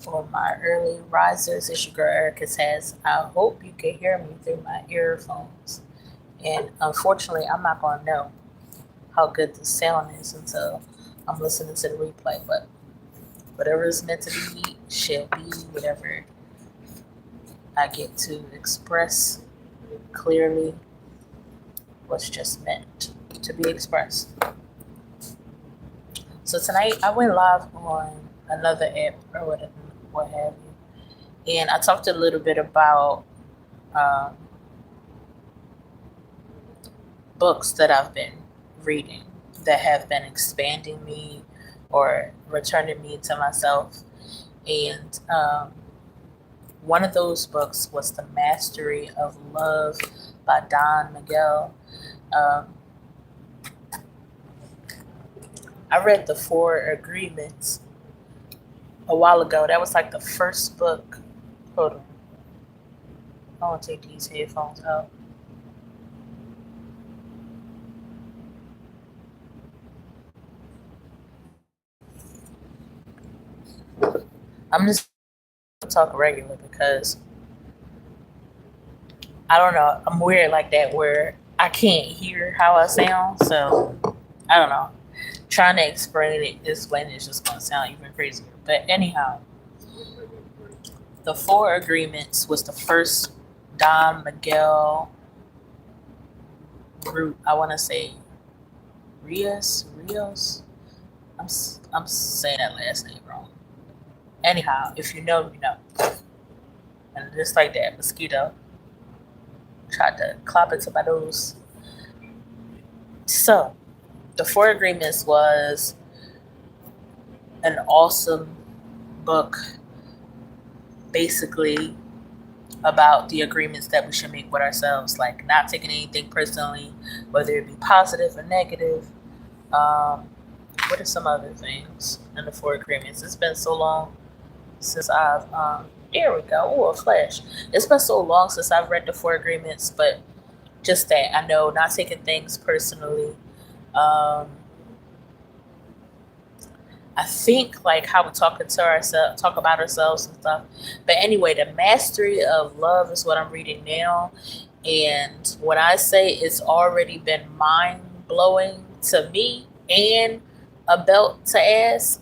For my early risers, it's your girl Erica says, I hope you can hear me through my earphones. And unfortunately, I'm not going to know how good the sound is until I'm listening to the replay. But whatever is meant to be shall be. Whatever I get to express clearly was just meant to be expressed. So tonight I went live on another app or whatever, what have you. And I talked a little bit about um, books that I've been reading that have been expanding me or returning me to myself. And one of those books was The Mastery of Love by Don Miguel. Um, I read The Four Agreements a while ago. That was like the first book. Hold on. I want to take these headphones out. I'm just talk regular because I don't know. I'm weird like that where I can't hear how I sound. So I don't know. Trying to explain it is just gonna sound even crazier. But anyhow, the Four Agreements was the first Don Miguel root. I want to say Rios. I'm saying that last name wrong. Anyhow, if you know, you know. And just like that, mosquito tried to clop into my nose. So, the Four Agreements was an awesome book, basically about the agreements that we should make with ourselves, like not taking anything personally, whether it be positive or negative. Um, what are some other things in the Four Agreements? It's been so long since I've there we go. Oh, a flash. It's been so long since I've read the Four Agreements, but just that I know not taking things personally. Um, I think like how we're talking to ourselves, talk about ourselves and stuff. But anyway, the mastery of love is what I'm reading now, and when I say it's already been mind blowing to me and a belt to ass,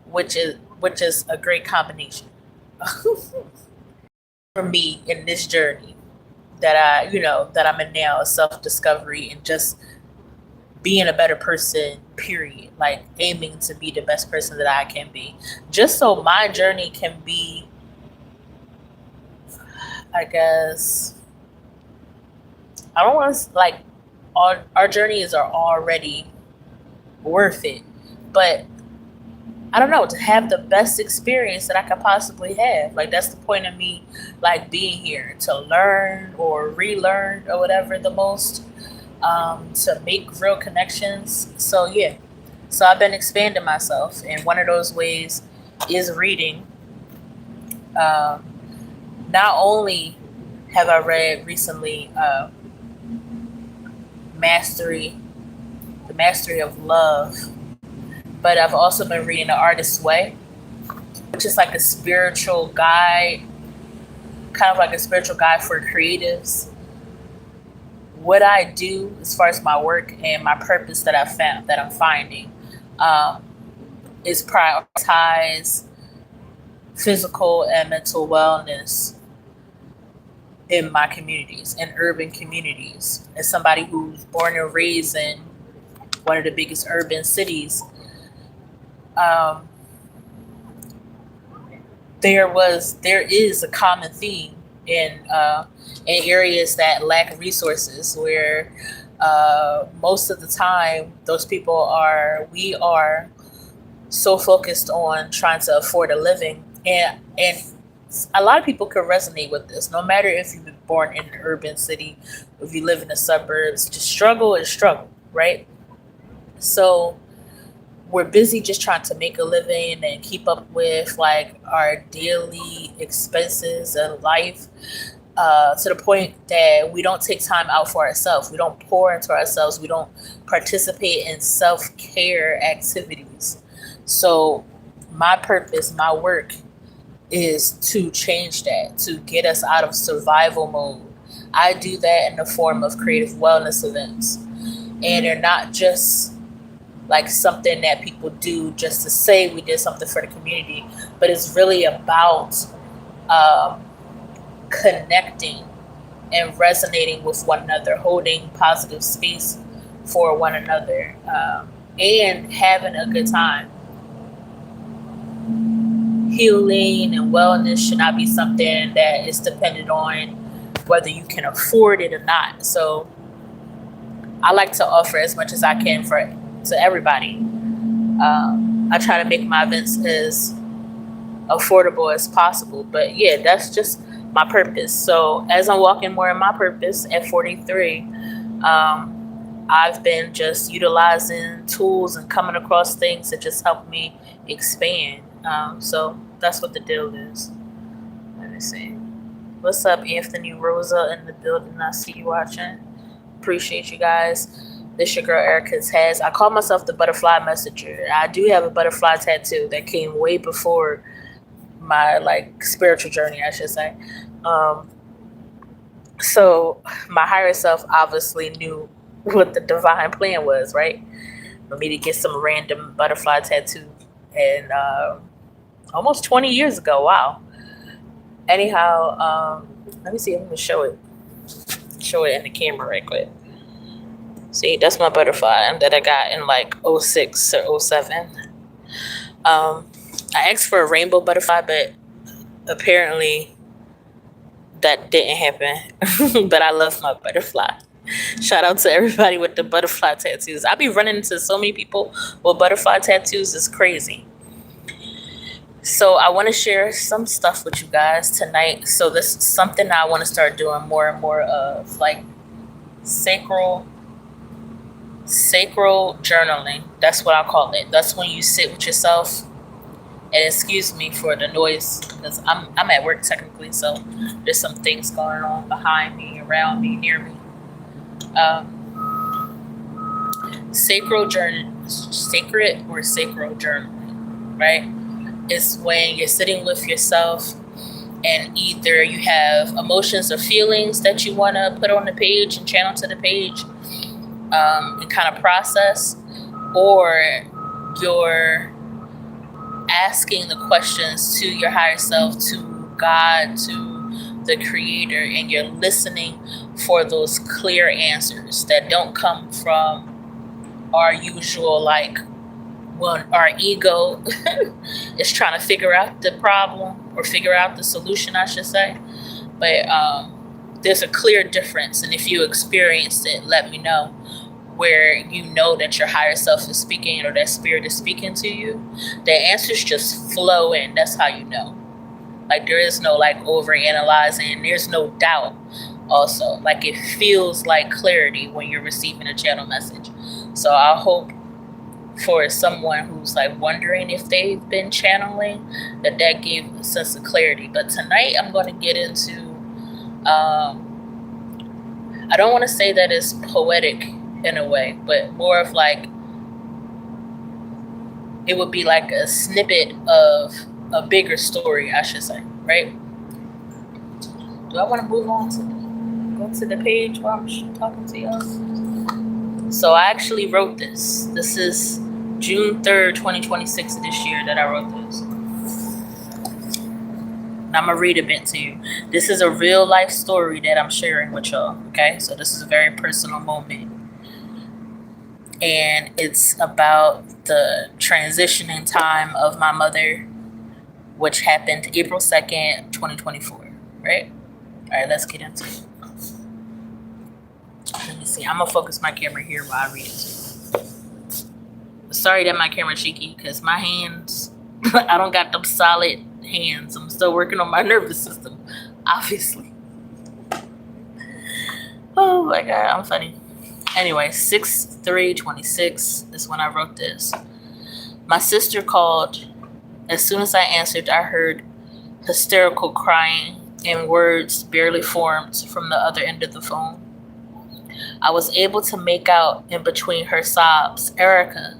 which is a great combination for me in this journey that that I'm in now, self discovery and just being a better person, period. Like aiming to be the best person that I can be. Just so my journey can be, I guess, I don't want to like, our journeys are already worth it. But I don't know, to have the best experience that I could possibly have. Like that's the point of me like being here to learn or relearn or whatever the most, to make real connections. So yeah, so I've been expanding myself, and one of those ways is reading. Um, Not only have I read recently Mastery, the Mastery of Love, but I've also been reading The Artist's Way, which is like a spiritual guide, kind of like a spiritual guide for creatives. What I do as far as my work and my purpose that I found that I'm finding um, is prioritize physical and mental wellness in my communities, in urban communities. As somebody who's born and raised in one of the biggest urban cities, um, there is a common theme in areas that lack resources, where most of the time those people are we are so focused on trying to afford a living, and a lot of people can resonate with this, no matter if you've been born in an urban city, if you live in the suburbs. Just struggle is struggle, right? So we're busy just trying to make a living and keep up with like our daily expenses and life, to the point that we don't take time out for ourselves. We don't pour into ourselves. We don't participate in self care activities. So, my purpose, my work is to change that, to get us out of survival mode. I do that in the form of creative wellness events. And they're not just like something that people do just to say we did something for the community, but it's really about um, connecting and resonating with one another, holding positive space for one another, and having a good time. Healing and wellness should not be something that is dependent on whether you can afford it or not. So I like to offer as much as I can to everybody. I try to make my events as affordable as possible. But yeah, that's just my purpose. So as I'm walking more in my purpose at 43, I've been just utilizing tools and coming across things that just help me expand. So that's what the deal is. Let me see. What's up, Anthony Rosa in the building? I see you watching. Appreciate you guys. This your girl Erica Taz. I call myself the butterfly messenger. I do have a butterfly tattoo that came way before my spiritual journey, I should say. So my higher self obviously knew what the divine plan was, right? For me to get some random butterfly tattoo, and almost 20 years ago. Wow. Anyhow, let me see if I'm gonna show it in the camera right quick. See, that's my butterfly that I got in '06 or '07. I asked for a rainbow butterfly, but apparently that didn't happen. But I love my butterfly. Shout out to everybody with the butterfly tattoos. I be running into so many people with butterfly tattoos. It's crazy. So I want to share some stuff with you guys tonight. So this is something I want to start doing more and more of, sacral journaling. That's what I call it. That's when you sit with yourself. And excuse me for the noise, because I'm at work technically, so there's some things going on behind me, around me, near me. Sacred journaling, right? It's when you're sitting with yourself and either you have emotions or feelings that you want to put on the page and channel to the page, and kind of process, or you're asking the questions to your higher self, to God, to the creator, and you're listening for those clear answers that don't come from our usual, when our ego is trying to figure out the problem or figure out the solution, I should say. But there's a clear difference, and if you experienced it, let me know, where you know that your higher self is speaking or that spirit is speaking to you. The answers just flow in. That's how you know. There is no over analyzing. There's no doubt. Also, it feels like clarity when you're receiving a channel message. So I hope for someone who's wondering if they've been channeling, that gave a sense of clarity. But tonight I'm going to get into, I don't want to say that it's poetic in a way, but more of it would be a snippet of a bigger story, I should say, right? Do I want to move on to go to the page while I'm talking to y'all? So I actually wrote this. This is June 3rd, 2026 of this year that I wrote this. And I'm going to read a bit to you. This is a real life story that I'm sharing with y'all, okay? So this is a very personal moment. And it's about the transitioning time of my mother, which happened April 2nd, 2024, right? All right, let's get into it. Let me see. I'm going to focus my camera here while I read it. Sorry that my camera's shaky, because my hands, I don't got them solid hands. I'm still working on my nervous system, obviously. Oh my God, I'm funny. Anyway, 6/3/26 is when I wrote this. My sister called. As soon as I answered, I heard hysterical crying and words barely formed from the other end of the phone. I was able to make out in between her sobs, "Erica,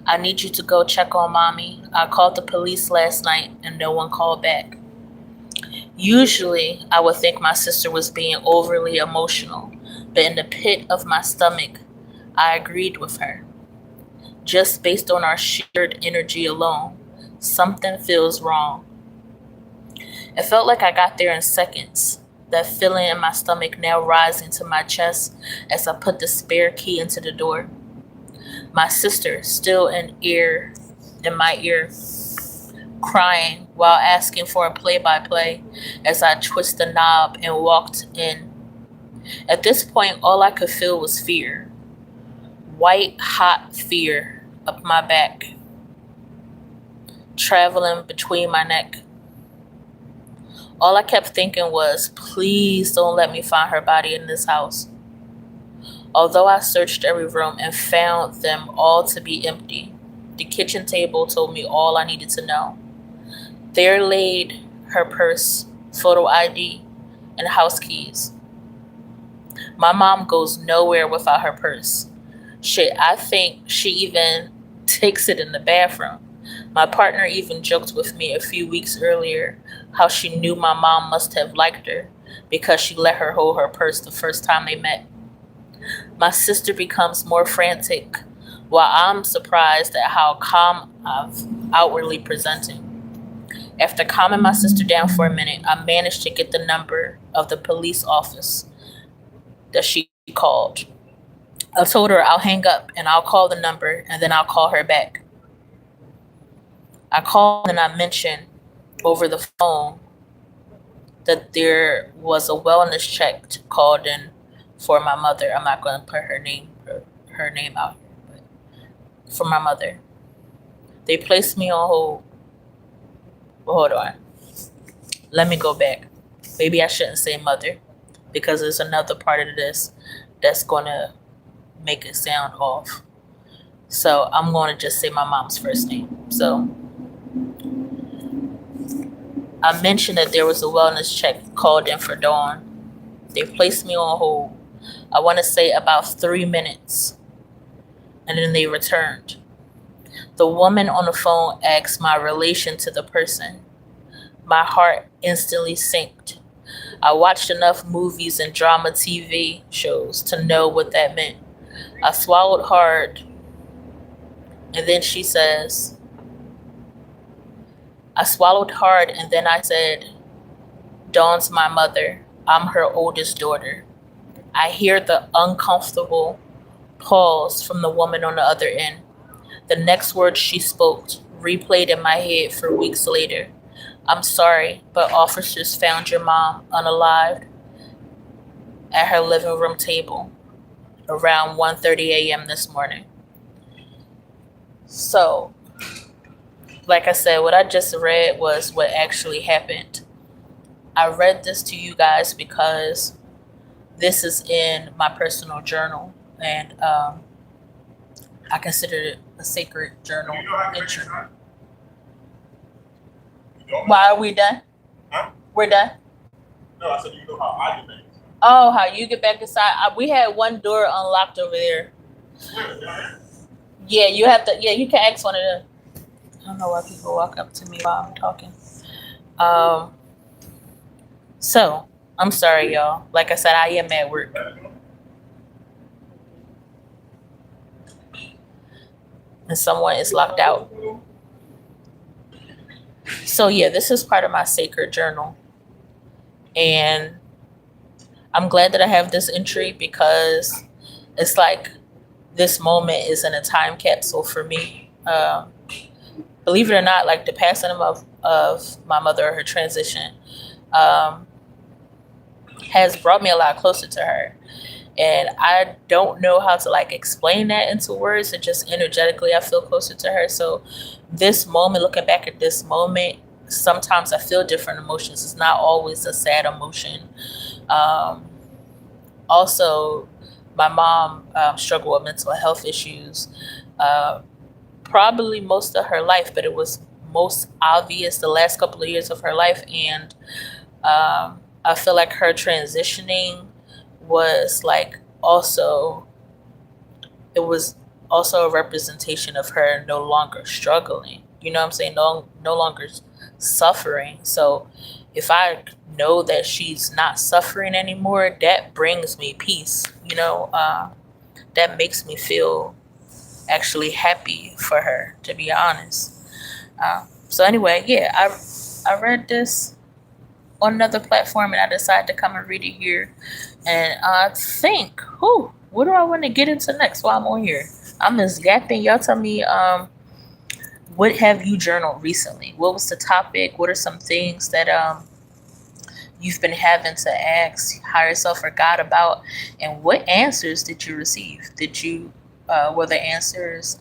I need you to go check on mommy. I called the police last night and no one called back." Usually, I would think my sister was being overly emotional, but in the pit of my stomach, I agreed with her. Just based on our shared energy alone, something feels wrong. It felt like I got there in seconds, that feeling in my stomach now rising to my chest as I put the spare key into the door. My sister, still in my ear, crying while asking for a play by play as I twisted the knob and walked in. At this point, all I could feel was fear, white hot fear up my back, traveling between my neck. All I kept thinking was, please don't let me find her body in this house. Although I searched every room and found them all to be empty, the kitchen table told me all I needed to know. There laid her purse, photo ID, and house keys. My mom goes nowhere without her purse. Shit, I think she even takes it in the bathroom. My partner even joked with me a few weeks earlier how she knew my mom must have liked her because she let her hold her purse the first time they met. My sister becomes more frantic while I'm surprised at how calm I'm outwardly presenting. After calming my sister down for a minute, I managed to get the number of the police office that she called. I told her I'll hang up and I'll call the number and then I'll call her back. I called and I mentioned over the phone that there was a wellness check called in for my mother. I'm not going to put her name out here, but for my mother. They placed me on hold. Well, hold on. Let me go back. Maybe I shouldn't say mother because there's another part of this that's going to make it sound off. So I'm going to just say my mom's first name. So I mentioned that there was a wellness check called in for Dawn. They placed me on hold. I want to say about 3 minutes. And then they returned. The woman on the phone asked my relation to the person. My heart instantly sank. I watched enough movies and drama TV shows to know what that meant. I swallowed hard. And then she says, I swallowed hard and then I said, Dawn's my mother. I'm her oldest daughter. I hear the uncomfortable pause from the woman on the other end. The next words she spoke replayed in my head for weeks later. I'm sorry, but officers found your mom unalived at her living room table around 1:30 a.m. this morning. So, like I said, what I just read was what actually happened. I read this to you guys because this is in my personal journal, and I consider it a sacred journal entry. Why are we done? Huh? We're done? No, I said you know how I get back. Oh, how you get back inside? We had one door unlocked over there. Yeah, you have to. Yeah, you can ask one of them. I don't know why people walk up to me while I'm talking. So I'm sorry, y'all. Like I said, I am at work. And someone is locked out. So yeah, this is part of my sacred journal. And I'm glad that I have this entry because it's like this moment is in a time capsule for me. Believe it or not, like the passing of my mother, her transition, has brought me a lot closer to her. And I don't know how to like explain that into words. It just energetically I feel closer to her. So this moment, looking back at this moment, sometimes I feel different emotions. It's not always a sad emotion. Also, my mom struggled with mental health issues probably most of her life, but it was most obvious the last couple of years of her life. And I feel like her transitioning was like also, it was also a representation of her no longer struggling. You know what I'm saying? No longer suffering. So if I know that she's not suffering anymore, that brings me peace. That makes me feel actually happy for her, to be honest. So anyway, yeah, I read this on another platform, and I decided to come and read it here. And I think, what do I want to get into next while I'm on here? I'm just yapping. Y'all tell me, what have you journaled recently? What was the topic? What are some things that you've been having to ask higher self or God about? And what answers did you receive? Were the answers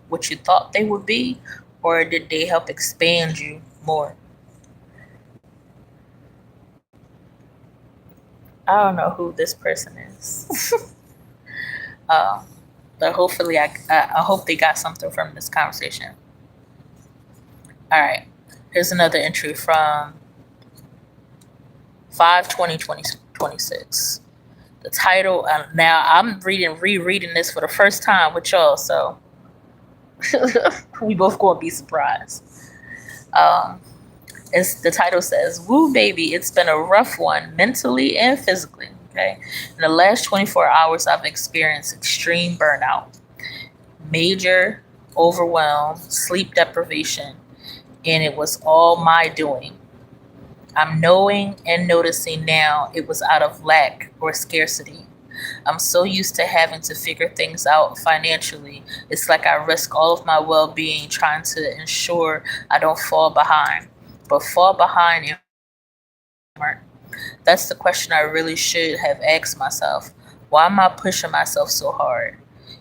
what you thought they would be, or did they help expand you more? I don't know who this person is. uh, but hopefully I hope they got something from this conversation. All right. Here's another entry from 5/20/2026. The title, now I'm rereading this for the first time with y'all, so we both gonna be surprised. The title says, "Woo, baby, it's been a rough one, mentally and physically. Okay, in the last 24 hours, I've experienced extreme burnout, major overwhelm, sleep deprivation, and it was all my doing. I'm knowing and noticing now it was out of lack or scarcity. I'm so used to having to figure things out financially. It's like I risk all of my well being trying to ensure I don't fall behind. But fall behind in that's the question I really should have asked myself. Why am I pushing myself so hard?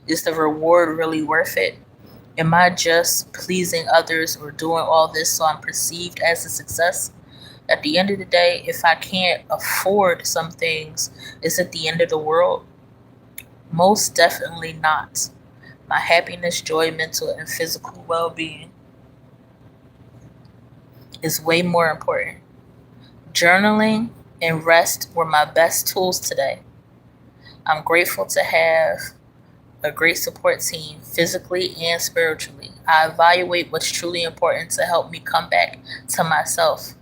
Is the reward really worth it? Am I just pleasing others or doing all this so I'm perceived as a success? At the end of the day, if I can't afford some things, is it the end of the world? Most definitely not. My happiness, joy, mental, and physical well being is way more important. Journaling and rest were my best tools today. I'm grateful to have a great support team, physically and spiritually. I evaluate what's truly important to help me come back to myself.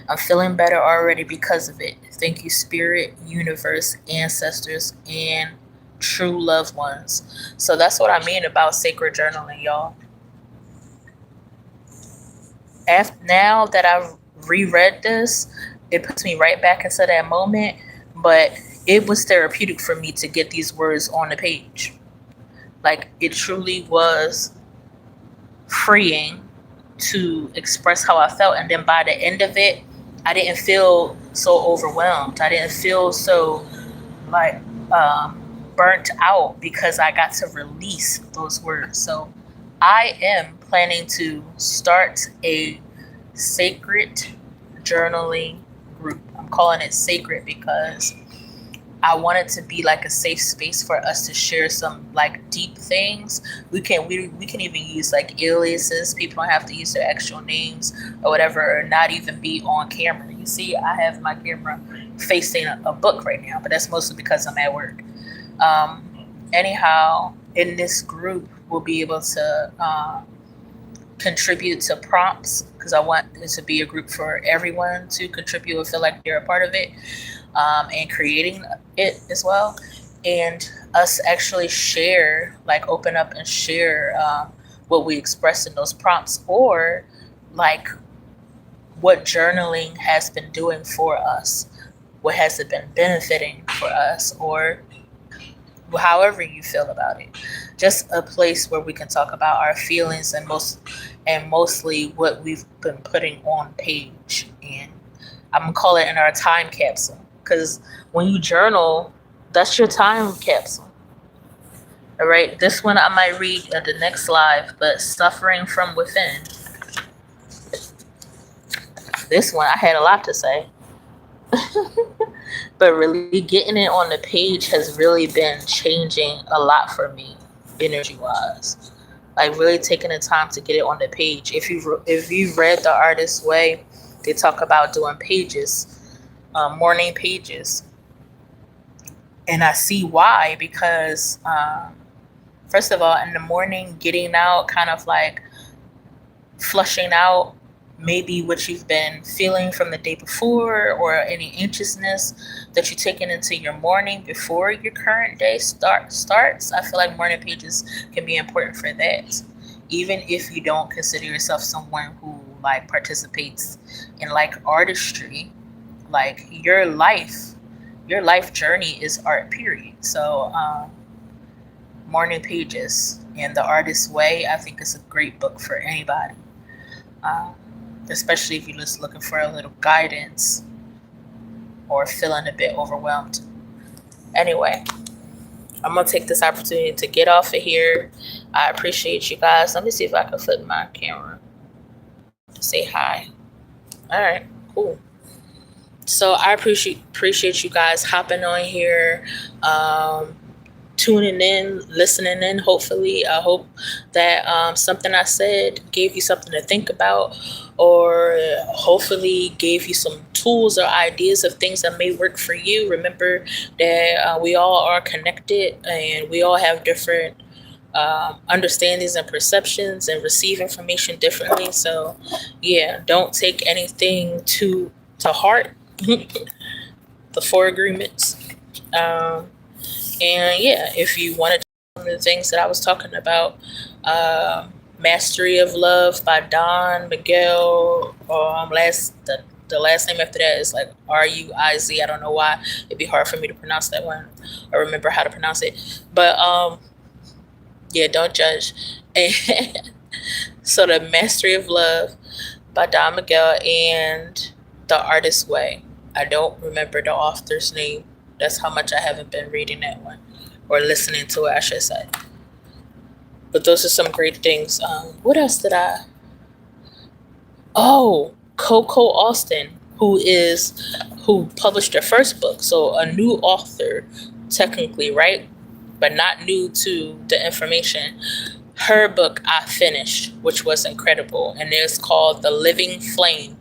I'm feeling better already because of it. Thank you, Spirit, Universe, ancestors, and true loved ones." So that's what I mean about sacred journaling, y'all. Now that I've reread this, it puts me right back into that moment. But it was therapeutic for me to get these words on the page. Like, it truly was freeing to express how I felt. And then by the end of it, I didn't feel so overwhelmed. I didn't feel so like burnt out because I got to release those words. So I am planning to start a sacred journaling group. I'm calling it sacred because I want it to be like a safe space for us to share some like deep things. We can even use like aliases. People don't have to use their actual names or whatever, or not even be on camera. You see, I have my camera facing a book right now, but that's mostly because I'm at work. Anyhow, in this group, we'll be able to contribute to prompts because I want it to be a group for everyone to contribute or feel like they're a part of it. And creating it as well, and us actually share, like open up and share what we express in those prompts, or like what journaling has been doing for us, what has it been benefiting for us, or however you feel about it. Just a place where we can talk about our feelings and mostly what we've been putting on page. And I'm gonna call it in our time capsule. Because when you journal, that's your time capsule. All right, this one I might read at the next live, but suffering from within. This one I had a lot to say. But really getting it on the page has really been changing a lot for me, energy wise. Like really taking the time to get it on the page. If you've read The Artist's Way, they talk about doing pages. Morning pages, and I see why, because first of all, in the morning, getting out, kind of like flushing out maybe what you've been feeling from the day before, or any anxiousness that you're taking into your morning before your current day starts. I feel like morning pages can be important for that. Even if you don't consider yourself someone who like participates in like artistry, like your life journey is art, period. So morning pages and the artist's way, I think is a great book for anybody, um, especially if you're just looking for a little guidance or feeling a bit overwhelmed. Anyway, I'm gonna take this opportunity to get off of here. I appreciate you guys. Let me see if I can flip my camera to say hi. All right, cool. So I appreciate you guys hopping on here, tuning in, listening in. Hopefully, I hope that something I said gave you something to think about, or hopefully gave you some tools or ideas of things that may work for you. Remember that we all are connected, and we all have different understandings and perceptions, and receive information differently. So yeah, don't take anything to heart. The four agreements. um, and yeah, if you wanted to some of the things that I was talking about, Mastery of Love by Don Miguel. The last name after that is like Ruiz. I don't know why it'd be hard for me to pronounce that one or remember how to pronounce it. But yeah, don't judge. And so the Mastery of Love by Don Miguel and The Artist's Way. I don't remember the author's name. That's how much I haven't been reading that one or listening to it, I should say. But those are some great things. What else did I? Oh, Coco Austin, who published her first book, so a new author, technically, right? But not new to the information. Her book I finished, which was incredible, and it's called The Living Flame.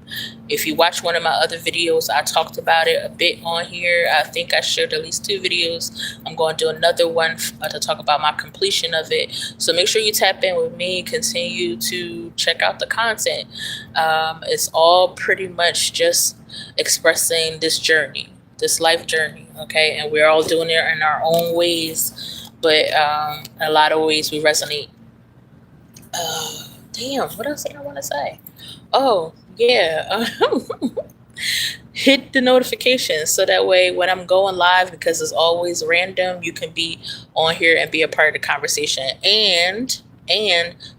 If you watch one of my other videos, I talked about it a bit on here. I think I shared at least 2 videos. I'm going to do another one to talk about my completion of it. So make sure you tap in with me. Continue to check out the content. It's all pretty much just expressing this journey, this life journey, okay? And we're all doing it in our own ways, but a lot of ways we resonate. Damn, what else did I want to say? Oh, yeah. Hit the notifications so that way when I'm going live, because it's always random, you can be on here and be a part of the conversation. And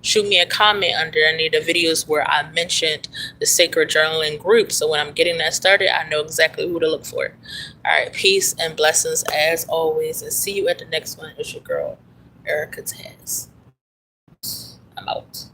shoot me a comment under any of the videos where I mentioned the Sacred Journaling group. So when I'm getting that started, I know exactly who to look for. All right, peace and blessings as always, and see you at the next one. It's your girl, Erica Taz. I'm out.